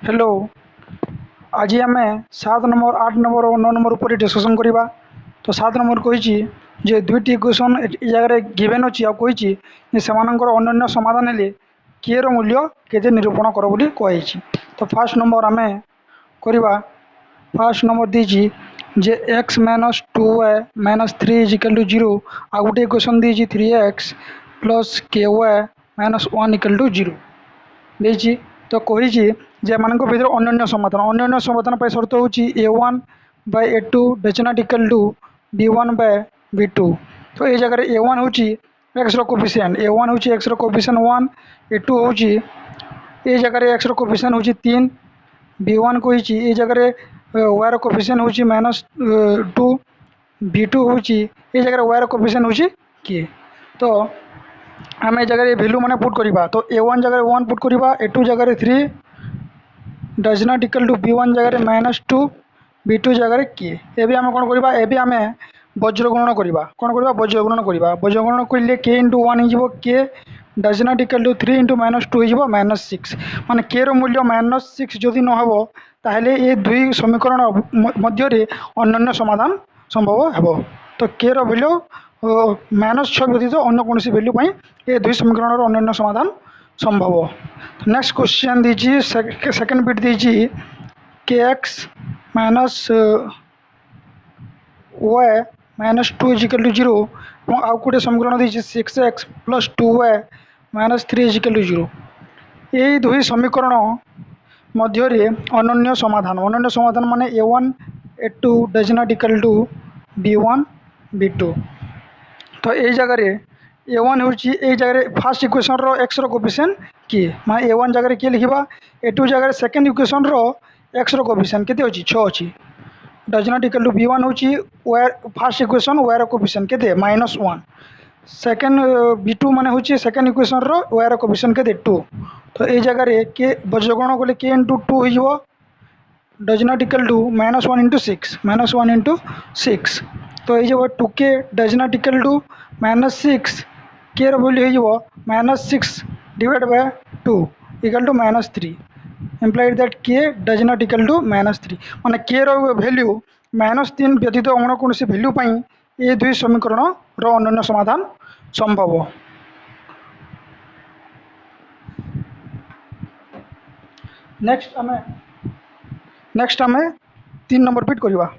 Hello. आज आम 7 number 8 number और 9 नंबर पर डिस्कसन करवा। तो 7 नंबर कही जे दुईटी इक्वेशन जगह गिवेन अच्छी आईची अन्य समाधान हेले के मूल्य के निरूपण कर बोली कही। तो फास्ट नंबर आम करवा। फास्ट नंबर दीजिए जे x minus 2y minus 3 is equal to 0 आ गोटे इक्वेशन दीजिए 3x plus ky minus 1 equal to 0 देछि। तो कही जे मान भर अन्य समाधान पर शर्त हूँ a1 by a2 does not equal to b1 by b2। तो ये जगह a1 हूँ एक्स कोफिशिएंट a1 हूँ एक्स कोफिशिएंट 1 a2 हूँ ये जगह एक्स कोफिशिएंट हूँ 3 b1 कही ये जगह वायर कोफिशिएंट हूँ माइनस 2 b2 हूँ ये जगह वायर कोफिशिएंट हूँ किए। तो आम जगह भैल्यू मैंने पुट करवा। तो a1 जगह 1 पुट करवा a2 जगह 3 does not equal to b1 जगह माइनस 2 b2 जगह किए। ये आम कौन करवा ये आम वज्रगुणन करवा। कौन करवा वज्रगुणन करवा। वज्रगुणन कले k इंटू 1 हो के does not equal to 3 into minus 2 हो माइनस 6 मान के मूल्य माइनस 6 जदि न हो ताहले ये दुई समीकरण मध्य अन्य समाधान संभव हेबो। तो के वैल्यू माइनस 6 व्यतीत अन्य कौन वैल्यू ये दुई समीकरण अन्य समाधान संभव। नेक्स्ट क्वेश्चन दीजिए सेकंड बिट दीजिए के x minus y minus 2 is equal to 0 और आउ गोटे समीकरण दीजिए 6x plus 2y minus 3 is equal to 0। यही दुई समीकरण मध्य अन्य समाधान माने a1 a2 does not equal to b1 b2। तो ये जगह a1 हूँ ये जगह फास्ट इक्वेशन रो x रो कोफिशिएंट किए माने a1 जगह किए लिखा a2 जगह सेकेंड इक्वेशन रो x रो कोफिशिएंट केते अछि 6 अछि does not equal to b1 हूँ फास्ट इक्वेशन y रो कोफिशिएंट केते -1 सेकेंड b2 माने हूँ सेकेंड इक्वेशन रो y रो कोफिशिएंट केते 2। तो ये जगह के वज्रगुणन कले k इंटू 2 हो does not equal to -1 into 6 -1 into 6। तो ये 2k does not equal to -6 के वैल्यू हो -6 divide by 2 equal to -3 implied that k does not equal to -3 माने के वैल्यू -3 व्यतीत अन्य कौन वैल्यू ये दुई समीकरण रो अन्य समाधान संभव। नेक्स्ट आम 3 नंबर बिट करवा।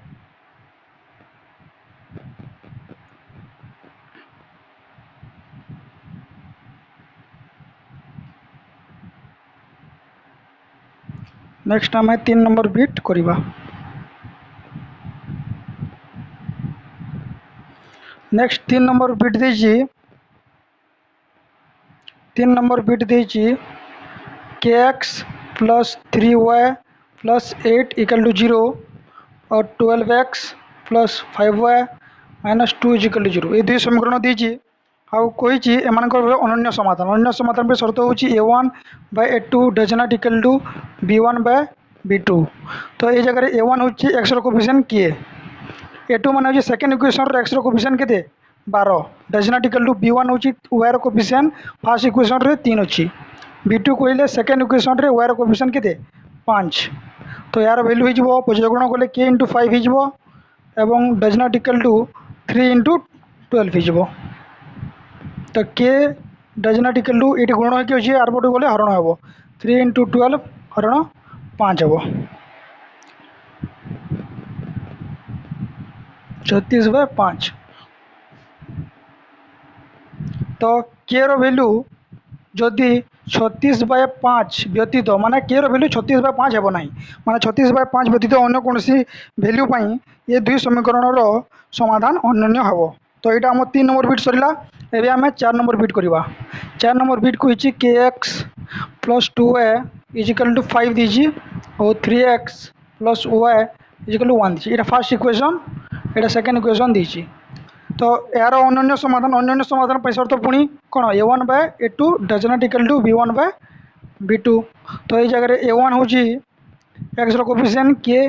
नेक्स्ट आम 3 नंबर बिट करवा। नेक्स्ट 3 नंबर बिट दीजिए 3 नंबर बिट दीजिए के x plus 3y plus 8 equal to 0 और 12x plus 5y minus 2 equal to 0 ये दुई समीकरण दीजिए आउ कही एम अन्य समाधान पर शर्त हूँ a1 by a2 does not equal to b1 by b2। तो ये जगह a1 हूँ एक्स रो कोफिशिएंट किए a2 मान हूँ सेकेंड इक्वेशन रो एक्स रो कोफिशिएंट केते 12 does not equal to b1 हूँ y रो कोफिशिएंट फास्ट इक्वेशन रे 3 अच्छी b2 कहले सेकेंड इक्वेशन रे y रो कोफिशिएंट केते 5। तो यार वैल्यू हो वज्रगुणन कले k इंटू 5 हो एवं does not equal to 3 into 12 हो। तो के डज नॉट इक्वल टू ये गुण होगी आर पटू गले हरण हे 3 इंटू 12 हरण 5 हे 36/5। तो के वैल्यू जदि 36/5 व्यतीत माने के वैल्यू 36/5 हेब ना माने 36/5 व्यतीत अन्य कौन वैल्यू ये दुई समीकरण रो समाधान अन्य हेब। तो यहाँ आम 3 नंबर बिट सरला। एवं आम 4 नंबर बिट करवा। 4 नंबर बिट कही के x plus 2y is equal to 5 दीजिए और 3x plus y is equal to 1 दीजिए। यहाँ फास्ट इक्वेशन यहाँ सेकेंड इक्वेशन दीजिए। तो यार अन्य समाधान पैसा तो पुणी कौन a1 by a2 does not equal to b1 by b2। तो ये जगह a1 हूँ एक्स रो कोफिशिएंट के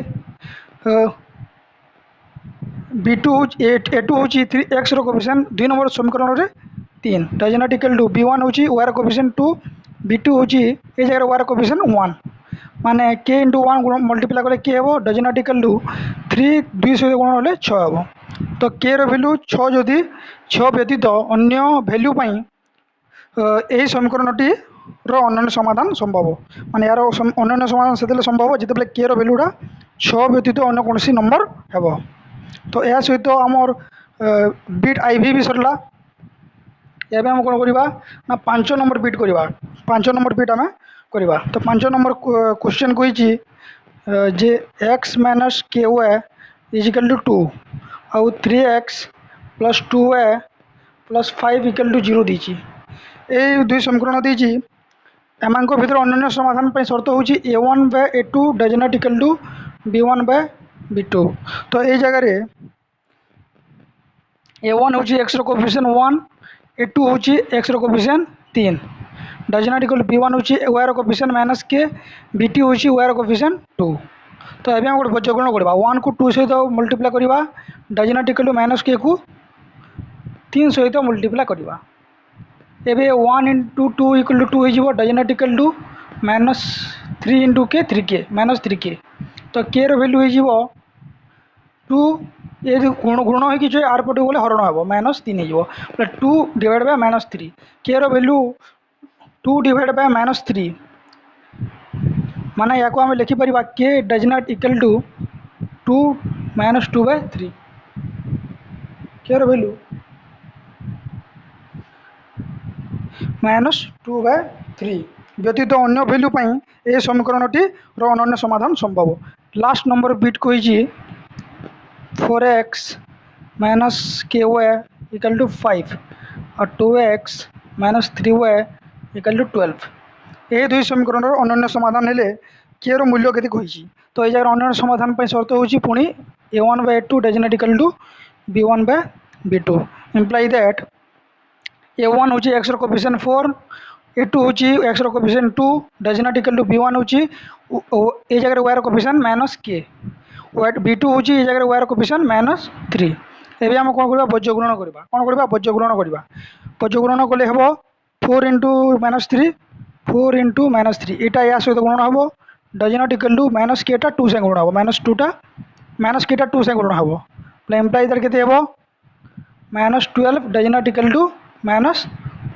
b2 a2 हूँ 3x रो कोफिशिएंट 2 नंबर समीकरण रे 3 does not equal to b1 हूँ y रो कोफिशिएंट 2 b2 हूँ ये जगह y रो कोफिशिएंट 1 माने के इंटू वन मल्टीप्लाई कले के हे डज नॉट इक्वल टू 3 2 सहित गुण हेले 6 हे। तो के रो वैल्यू 6 जदि 6 व्यतीत अन्य वैल्यू यही समीकरणटी अन्य समाधान संभव माने यार अन्य समाधान से संभव जिते के रो वैल्यूटा 6 व्यतीत अन्य कौन नंबर हे। तो यह सहित आमर बिट आईवी भी सरला। एवं आम कौन करवा ना 5 नंबर बिट करवा 5 नंबर बिट आम करवा। तो 5 नंबर क्वेश्चन कही जे x minus k y equal to 2 आउ 3x plus 2y plus 5 equal to 0 दी ये दुई समीकरण दी एम भर अन्य समाधान पर शर्त हूँ a1 by a2 does not equal to b1 by b2। तो ये जगह a1 हूँ एक्स कोफिशिएंट 1 a2 हूँ x coefficient 3 does not equal b1 हूँ वायर कोफिशिएंट माइनस के bt हूँ वायर कोफिशिएंट 2। तो ये गोटे बज्रग्रहण करवा 1 को 2 सहित मल्टीप्लाई करवा डज नॉट इक्वल माइनस के को 3 सहित मल्टीप्लाई करवा। एबे 1 इंटू 2 इक्वल टू 2 हो does not equal to minus 3 into k 3k minus 3k। तो के वैल्यू हो 2 ये गुण गुण हो आर पटे गले हरण हे माइनस 3 हो 2 divide by minus 3 k value 2 divide by minus 3 माने या को आम लिखिपर k does not equal to 2 minus 2 by 3 k value minus 2 by 3 व्यतीत अन्य वैल्यू ये समीकरणटी अन्य समाधान संभव। लास्ट नंबर बिट कही 4x minus k Y equal to 5 और 2x minus 3y equal to 12 ये दुई समीकरण अन्य समाधान हेले के रो मूल्य केते कही। तो ये जगह अन्य समाधान पर शर्त हूँ पुणी a1 by a2 does not equal to b1 by b2 imply that a1 हूँ एक्स कोफिशिएंट 4 a2 हूँ x coefficient 2 does not equal to b1 हूँ ये जगह वायर कोफिशिएंट माइनस के b2 हूँ ये जगह वायर कोफिशिएंट माइनस 3। एवं आम कौन करवा बज्रग्रहण करवा कौन करवा बज्रग्रहण करवा बज्रग्रहण कले हम 4 इंटू माइनस 3 4 इंटू माइनस 3 यहाँ या सहित गुण हम does not equal to minus केटा 2 से गुण हम माइनस 2टा माइनस केटा 2 से गुण हम एम्प्लाई दर के minus 12 does not equal to minus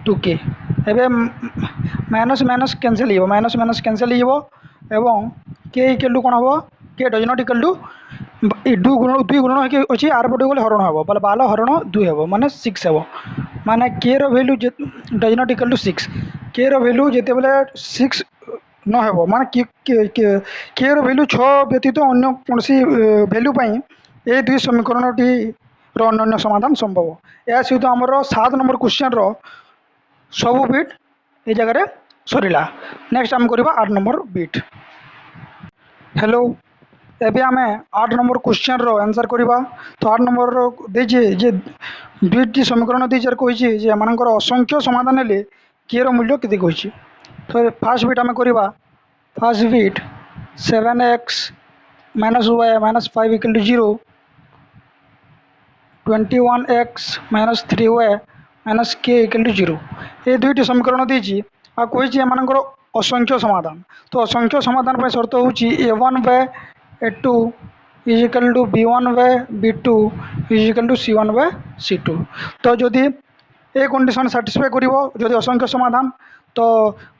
2k। एवं माइनस माइनस कैंसिल हो माइनस माइनस कैंसिल हो एवं के इक्वल टू कौन हम के डज नॉट इक्वल टू 2 गुण अच्छी आर पटे गले हरण हम बोले 12 हरण 2 हे माने 6 हे माने के row value does not equal to 6 के रो वैल्यू जिते बेले 6 न हे माने के रो वैल्यू 6 व्यतीत अन्य कौन वैल्यू ये दुई समीकरणटी अन्य समाधान संभव। यह सहित आमर 7 नंबर क्वेश्चन सबू बिट ये जगह सरला। नेक्स्ट आम करवा 8 नंबर बिट। हेलो एबे आम 8 नंबर क्वेश्चन आंसर करवा। तो 8 नंबर देजे दुईटी समीकरण दीचार कही असंख्य समाधान हेले के मूल्य केते कही। तो फास्ट बिट आम करवा first bit 7x minus y minus 5 equal to 0 21x minus 3y minus k equal to 0 ये दुईटी समीकरण देती आ कही एम असंख्य समाधान। तो असंख्य समाधान पर शर्त हूँ a1 by a2 is equal to b1 by b2 is equal to c1 by c2। तो जदि ए कंडीशन साटिस्फाई कर असंख्य समाधान तो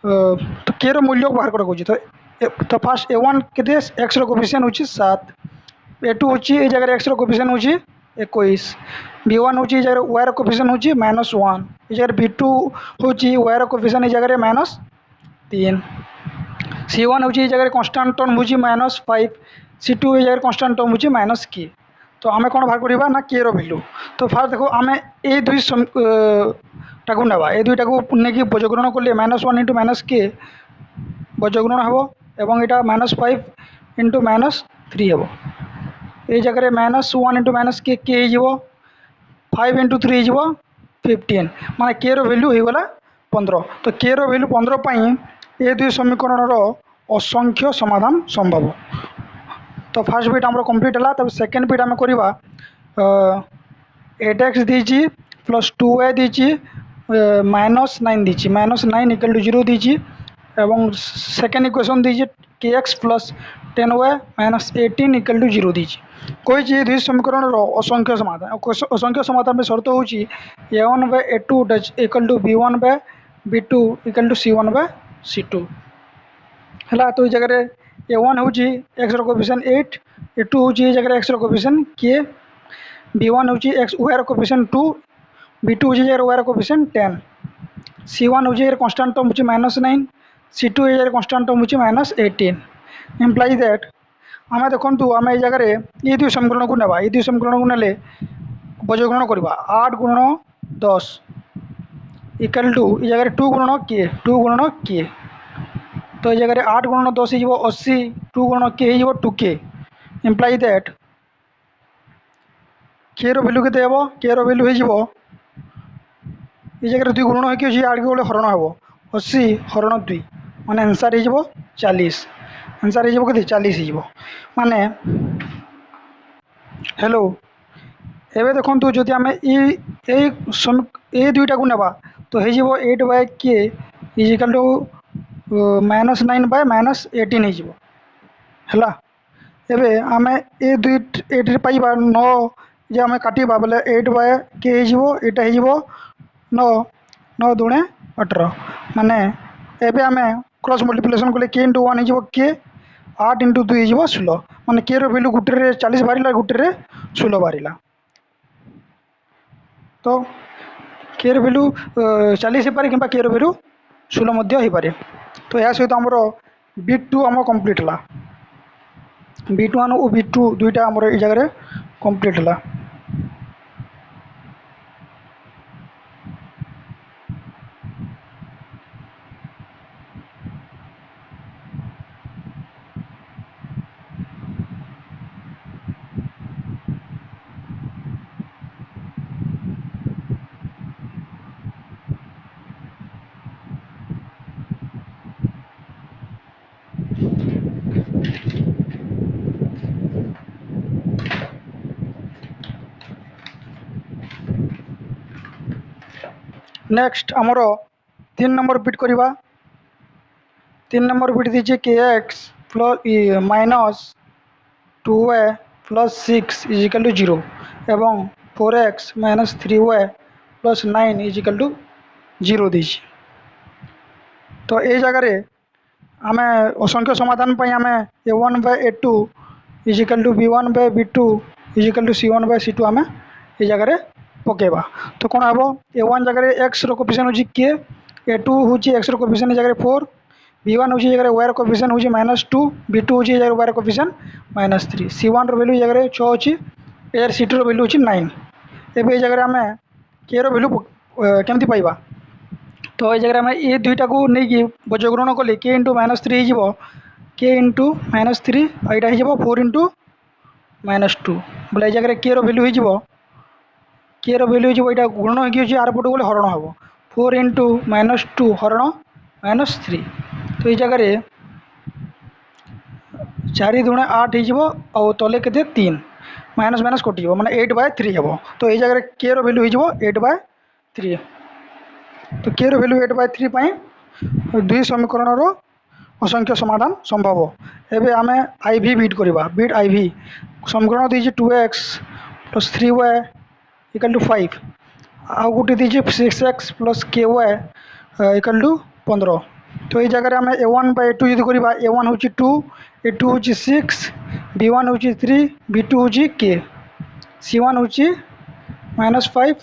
के मूल्य बाहर कर। तो फास्ट a1 के एक्स कोफिशिएंट हूँ 7 a2 हूँ ये जगह एक्स कोफिशिएंट हूँ 21 b1 हूँ जगह वायर कोफिशिएंट हूँ -1 ये जगह b2 हूँ वायर कोफिशिएंट जगह -3 c1 हूँ जगह कन्स्टांट टर्म हूँ -5 c2 ये जगह कन्स्टांट टर्म हूँ माइनस के। तो आम कौन बाहर करवा ना के रो वैल्यू। तो फास्ट देखो आम ये दुई टाकू ना ये दुईटा को नहीं बज्रग्रहण कले -1 इंटू माइनस के बज्रग्रहण हम और यहाँ -5 इंटू -3 हम ये जगह -1 इंटू माइनस के हो 5 इंटू 3 हो 15 माने के रो वैल्यू हो गला 15। तो के रो वैल्यू 15 ये दुई समीकरण असंख्य समाधान संभव। तो फास्ट बिट आम कम्प्लीट है। तब सेकेंड बिट आम करवा 8x दी प्लस 2y दी -9 दी -9 इक्वल टू 0 दी एवं सेकेंड इक्वेशन दीजिए के x plus 10y minus 18 equal to 0 दीजिए कही दुई समीकरण असंख्य समाधान असंख्य समाधान में शर्त हूँ a1/a2 does equal to b1/b2 equal to c1/c2 है। तो ये जगह a1 हूँ एक्स कोफिशिएंट 8, a2 हूँ ये जगह एक्स कोफिशिएंट k, b1 हूँ एक्स वायर कोफिशिएंट 2, b2 हूँ जगह वायर कोफिशिएंट 10, c1 हूँ यार कांस्टेंट टर्म हूँ -9, c2 यार कांस्टेंट टर्म हूँ -18 इम्प्लाइज दैट आम देखूँ आम ये जगह ये दुई समीकरण को नेबा ये दुई समीकरण को नेले बजगुणन करवा 8 गुणन 10 इक्वल टू ये जगह 2 गुणन k तो ये जगह 8 गुणन 10 हो 80, 2 गुणन k हो 2k imply that k value के k भैल्यू हो ये जगह 2 गुणन हो 8 के गोटे हरण हे 80 हरण 2 माने आंसर हो 40 आंसर हो के 40 हो माने हेलो एवं देखो जदि आम ये दुईटा को नेबा तो हो 8/k इजिकल टू -9/-18 है एबे आम ए दुई पाइबा 9 जे आम काटिबा बोले 8/k हो 9 9 दूणे 18 माने एबे आम क्रॉस मल्टीप्लिकेशन कले k × 1 हो k 8 × 2 हो 16 माने k रो वैल्यू गुटे 40 बाहर गुटे 16 बाहर तो k रो वैल्यू 40 हो पारे कि k रो वैल्यू 16 हो पारे। तो यह सहित आमर B2 आम कंप्लीट है B1 और B2 दुईटा आमर ये जगह कंप्लीट है। नेक्स्ट आमर 3 नंबर बिट करवा 3 नंबर बिट दीजिए के x plus -2y plus 6 is equal to 0 एवं 4x - 3y plus 9 is equal to 0 दीजिए। तो ये जगह आम असंख्य समाधान आम a1/a2 is equal to b1/b2 is equal to c1/c2 आम ये जगह पकेबा। तो कौन हम a1 जगह x कोफिशिएंट हूँ k, a2 हूँ x कोफिशिएंट जगह 4, b1 हूँ जगह y कोफिशिएंट हूँ -2, b2 हूँ जगह y कोफिशिएंट -3, c1 रो वैल्यू जगह 6 अच्छी यार c2 रो वैल्यू 9। एबे जगह आम k रो वैल्यू केमती पाइबा तो ये जगह आम ये दुईटा को लेकिन बजग्रहण कले k × -3 हो k × -3 यहाँ हो 4 × -2 बोले ये जगह k रो वैल्यू हो k रो वैल्यू हो यहाँ गुणन हो आर पटू गले हरण हम 4 × -2 हरण -3। तो ये जगह 4 दूणे 8 हो तले के 3 माइनस माइनस कटि माने 8/3 हम। तो ये जगह k रो वैल्यू हो 8/3। तो k रो वैल्यू 8/3 दुई समीकरण रो असंख्य समाधान संभव। एबे आम IV बिट करवा बिट IV समीकरण दीजिए 2x plus 3y equal to 5 आउ गोटे दीजिए 6x plus ky equal to 15। तो ये जगह आम a1/a2 यदि करवा a1 हूँ 2, a2 हूँ 6, b1 हूँ 3, b2 हूँ k, c1 हूँ -5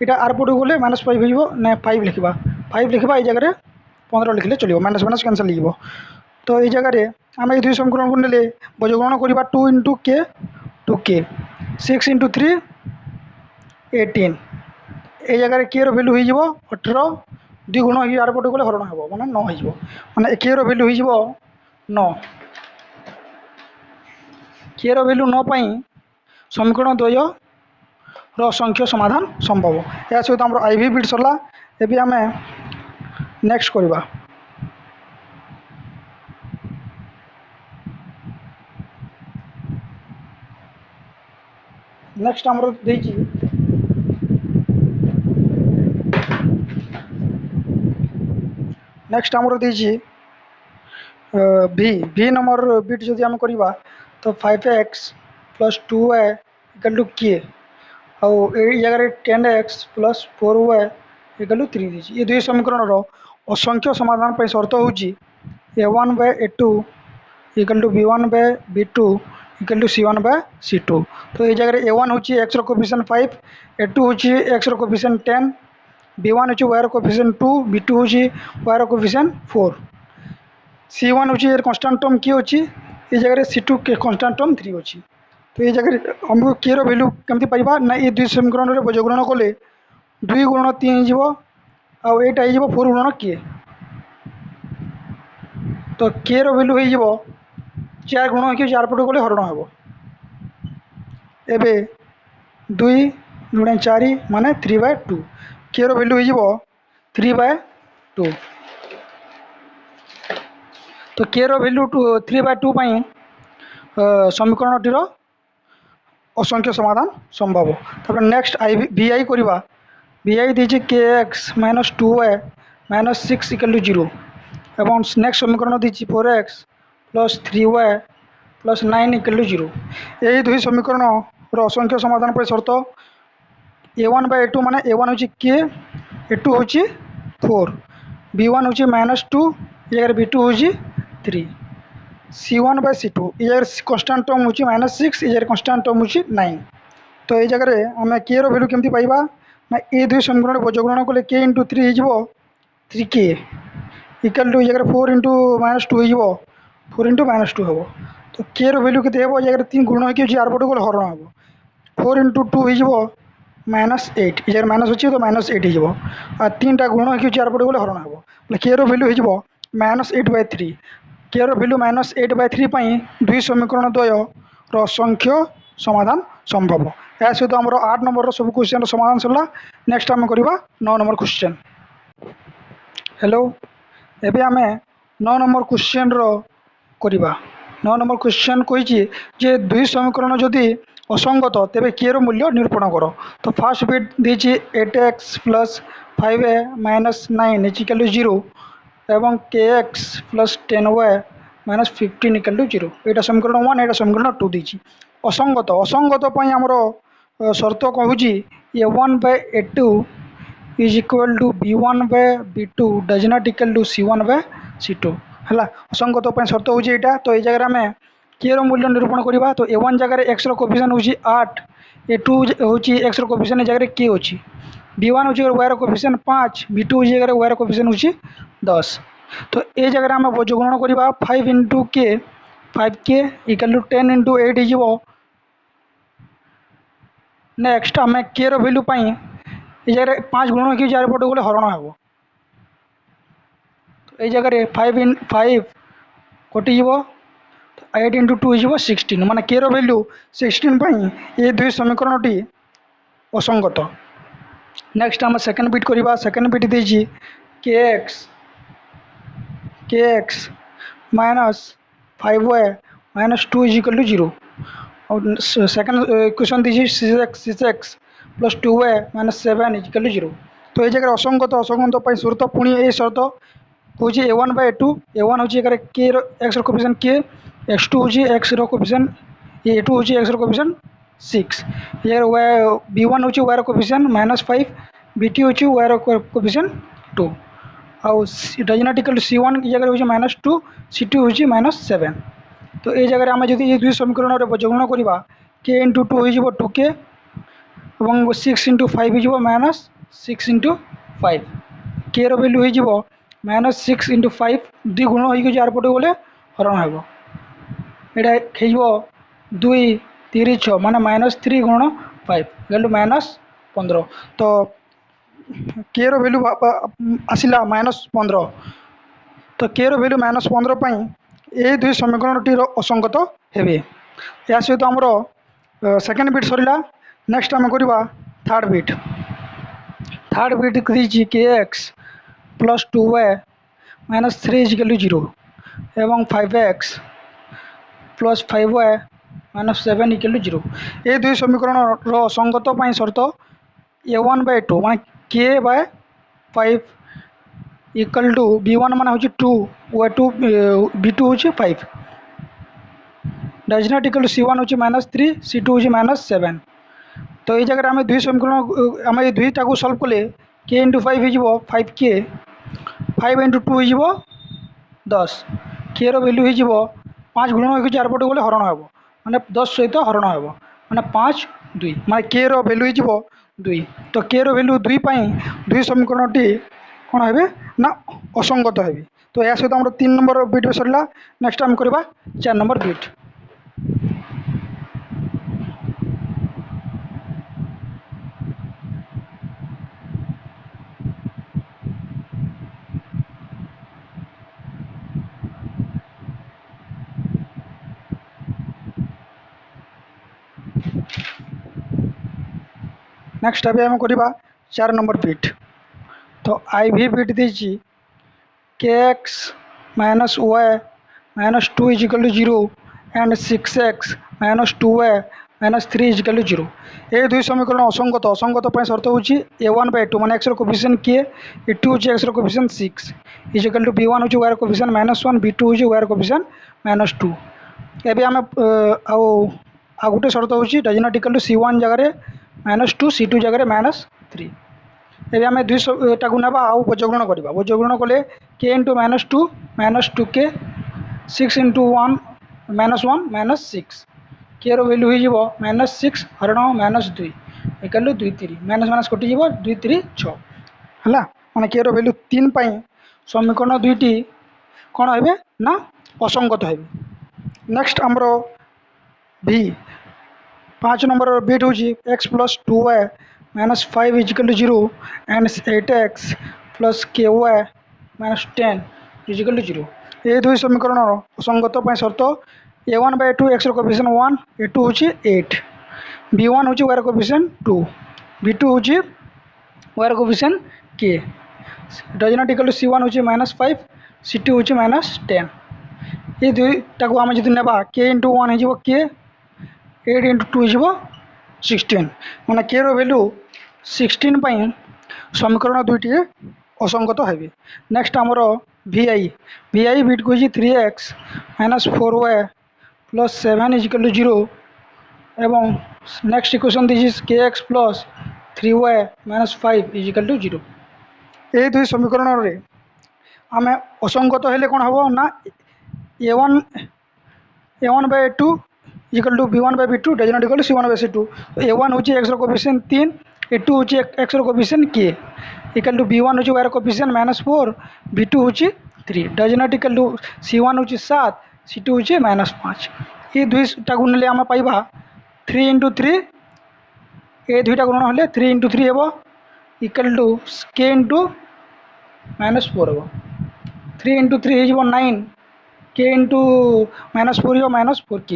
यहाँ आर पटू गले -5 हो ना 5 लिखा 5 लिखा ये जगह 15 लिखले चलो माइनस माइनस कैंसल हो। तो ये जगह आम ये दुई समीकरण को नेले बजग्रहण करवा 2 × k 2k 6 × 3 18 ये जगह k रो वैल्यू हो 18 2 गुण हो आर पटू गले हरण हम माने 9 हो माने k रो वैल्यू हो 9 k रो वैल्यू 9 पाई समीकरण द्वय असंख्य समाधान संभव। या सहित आम IV बिट सरला। एबे आम नेक्स्ट करवा नेक्स्ट आमर देछि नेक्स्ट आमर देछि v नंबर बिट जदि आम करवा तो 5x plus 2y equal to के आउ ए जगह 10x plus 4y equal to 3 देछि। ये दुई समीकरण असंख्य समाधान पर शर्त होची a1 by a2 equal to b1 by b2 equal to c1 by c2। तो ये जगह a1 होची x रो कोफिशिएंट 5, a2 होची x रो कोफिशिएंट 10, b1 होची y रो कोफिशिएंट 2, b2 होची y रो कोफिशिएंट 4, c1 होची ये कांस्टेंट टर्म की होची, ये जगह c2 के कांस्टेंट टर्म 3 होची। तो ये जगह हमको के रो वैल्यू केमती पाइबा ना ये दुई समीकरण रे बजगुणन कले 2 गुणन 3 जीवो आ एटा हो 4 गुणन के, तो के रो वैल्यू हो 4 गुण कि 4 पटे गले हरण हे। एबे 2 गुणे 4 माने 3/2, के रो वैल्यू हो 3/2। तो के रो वैल्यू 3/2 पाई समीकरण टीर असंख्य समाधान संभव। तब नेक्स्ट vi करवा, vi दीजिए के x minus 2y minus 6 equal to 0 एवं नेक्स्ट समीकरण दीजिए 4x plus 3y plus 9 equal to 0। यही दुई समीकरण असंख्य समाधान पर शर्त a1 बाय a2 माने a1 होची के, a2 होची 4, b1 होची माइनस 2, ये b2 होची 3, c1 बाय c2 ये कांस्टेंट टर्म होची माइनस 6, ये कांस्टेंट टर्म होची 9। तो ये जगह आम के रो वैल्यू केमती पाइबा ना ये दुई समीकरण बजगुणन कले के इंटू 3 हो 3k इक्वल टू जगह 4 इंटू माइनस 2 हो 4 इंटू माइनस 2 हम। तो के रो वैल्यू के जगह 3 गुण हो 4 पटे गले हरण हम, 4 इंटू 2 हो माइनस 8, ये माइनस अच्छी तो माइनस 8 हो 3टा गुण हो 4 पटे गले हरण हम। के रो वैल्यू हो माइनस 8/3। के रो वैल्यू माइनस 8/3 दुई समीकरण द्वय असंख्य समाधान संभव। या सहित आम 8 नंबर सब क्वेश्चन समाधान सरला। नेक्स्ट आम करवा 9 नंबर क्वेश्चन। हेलो, एबे आम 9 नंबर क्वेश्चन करवा। 9 नंबर क्वेश्चन कही जे दुई समीकरण जदि असंगत तेबे के रो मूल्य निरूपण कर। तो फास्ट बिट दीजिए 8x plus 5a minus 9 equal to 0 एवं kx plus 10y minus 15 equal to 0। यहाँ समीकरण 1, यहाँ समीकरण 2 दीजिए। असंगत असंगत आमर शर्त कहूँ a1 by a2 is equal to b1 by b2 does not equal to c1 by c2 है। असंगत शर्त हूँ यहाँ। तो ये जगह आम के रो मूल्य निरूपण करवा। तो a1 जगह x रो कोफिशिएंट हूँ 8, a2 हूँ x रो कोफिशिएंट जगह k अच्छी, b1 हूँ y रो कोफिशिएंट 5, b2 हूँ जगह y रो कोफिशिएंट हूँ 10। तो ये जगह आम बजगुणन करवा 5 इंटू के 5k इक्वल टू 10 इंटू 8 हो। नेक्स्ट आम के रो वैल्यू ये जगह 5 गुण कि 4 पटे गले हरण हे। तो ये जगह 5 कटिज 8 इंटू 2 हो 16 माने के रो वैल्यू 16 ये दुई समीकरण टी असंगत। नेक्स्ट आम सेकेंड बिट करवा। सेकेंड बिट दीजिए के x minus 5y minus 2 is equal to 0 और सेकेंड इक्वेशन दीजिए 6x plus 2y minus 7 is equal to 0। तो ये जगह असंगत असंगत शर्त पुणी ये शर्त हूँ a1 बाय a2, a1 हूँ के एक्स रो कोफिशिएंट के, x2 हूँ एक्स रो कोफिशिएंट, a2 हूँ एक्स रो कोफिशिएंट 6, ये b1 हूँ y रो कोफिशिएंट माइनस 5, b2 हूँ y रो कोफिशिएंट 2 आउ does not equal to c1 जगह हूँ माइनस 2, c2 हूँ माइनस 7। तो ये जगह आम जो ये दुई समीकरण बजगुण करवा के इंटू 2 हो 2k और 6 इंटू 5 हो माइनस 6 इंटू 5, के रो वैल्यू हो माइनस 6 इंटू 5 दुई गुण हो 4 पटे गले हरण हे। यहाँ हो 2 3 6 माने माइनस 3 गुण 5 इक्वल टू माइनस 15। तो के रो वैल्यू आसला माइनस 15। तो के रो वैल्यू माइनस 15 ये दुई समीकरण टी असंगत हे। या सहित आमर सेकेंड बिट सरला। नेक्स्ट आम करवा थर्ड बिट। थर्ड बिट दीजिए के x plus 2y minus 3 is equal to 0 एवं 5x plus 5y minus 7 equal to 0। ये दुई समीकरण असंगत शर्त a1 बाय 2 माने k bye 5 equal to b1 मान हूँ 2 y2 b2 हूँ 5 does not equal to c1 हूँ -3 c2 हूँ -7 तो ये जगह आम दुई समीकरण आम ये दुईटा को सल्व कले k × 5 हो 5k 5 × 2 हो 10 k रैल्यू हो 5 गुणन हो चारपटे गले हरण हे माने 10 सहित हरण हे माने 5 2 माने k रैल्यू हो 2 तो k रैल्यू 2 दुई समीकरणटी कौन है ना असंगत है। तो यह सहित आम 3 नंबर बिट सरला। नेक्स्ट आम करवा 4 नंबर बिट। नेक्स्ट अभी आम करवा 4 नंबर बिट। तो आई भी बिट दीजिए kx minus y minus 2 is equal to 0 and 6x minus 2y minus 3 is equal to 0। ये दुई समीकरण असंगत असंगत शर्त हूँ a1/2 मान x कोफिशिएंट k a2 हूँ x coefficient 6 is equal to b1 हूँ y कोफिशिएंट -1 b2 हूँ y कोफिशिएंट -2। एबे आम आ गोटे शर्त हूँ does not equal to c1 जगह -2 c2 जगह -3। एबे आम दुईटा को ना आउ बजग्रहण करवा बजग्रहण कले k × -2 -2k 6 × 1 -1 -6 k रैल्यू हो -6 हरण -2 इक्वल टू 2 3 माइनस कटि 2 3 6 है मैंने k रैल्यू 3 समीकरण दुईटी कौन है ना असंगत है। नेक्स्ट आमर v 5 नंबर बिट हूँ x + 2y minus 5 is equal to 0 and 8x + ky minus 10 is equal to 0। ये दुई समीकरण असंगत शर्त a1/2 x कोफिशिएंट 1 a2 हूँ 8 b1 हूँ y कोफिशिएंट 2 b2 हूँ y coefficient k does not equal to c1 हूँ -5 c2 हूँ -10। ये दुईटा को आम जी ना k × 1 हो k 8 × 2 हो 16 मैंने k रैल्यू 16 समीकरण दुईटी असंगत है। नेक्स्ट आमर vi बिट को 3x minus 4y + 7 is equal to 0 एवं next equation this kx + 3y minus 5 is equal to 0। ये दुई समीकरण आम असंगत हेले कौन हम ना a1/2 equal to b1/b2 does not equal to c1/c2। a1 हूँ x कोफिशिएंट 3 a2 हूँ x coefficient k equal to b1 हूँ y कोफिशिएंट -4 b2 हूँ 3 does not equal to c1 हूँ 7 c2 हूँ -5। ये दुईटा को ना आम पाइबा 3 × 3 ये दुईटा गुण हेल्ले 3 × 3 हे इक्वल टू k × -4 हे 3 × 3 हो 9 k × -4 हो -4k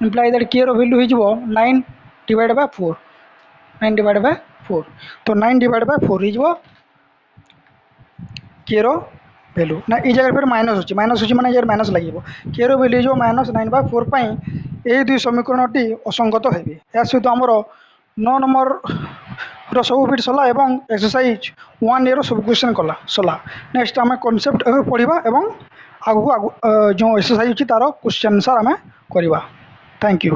इम्प्लाई दैट k रैल्यू हो 9/4 9/4 तो 9/4 हो k रैल्यू ना ये जगह फिर माइनस हो माने यार माइनस लगे k रैल्यू हो -9/4 ये दुई समीकरणटी असंगत है। या सहित आमर 9 नंबर सब बिट सरला एवं एक्सरसाइज 1 ईयर सब क्वेश्चन कला सरला। नेक्स्ट आम कॉन्सेप्ट पढ़ा एवं आगू जो एक्सरसाइज तार क्वेश्चन आंसर आम करवा। Thank you.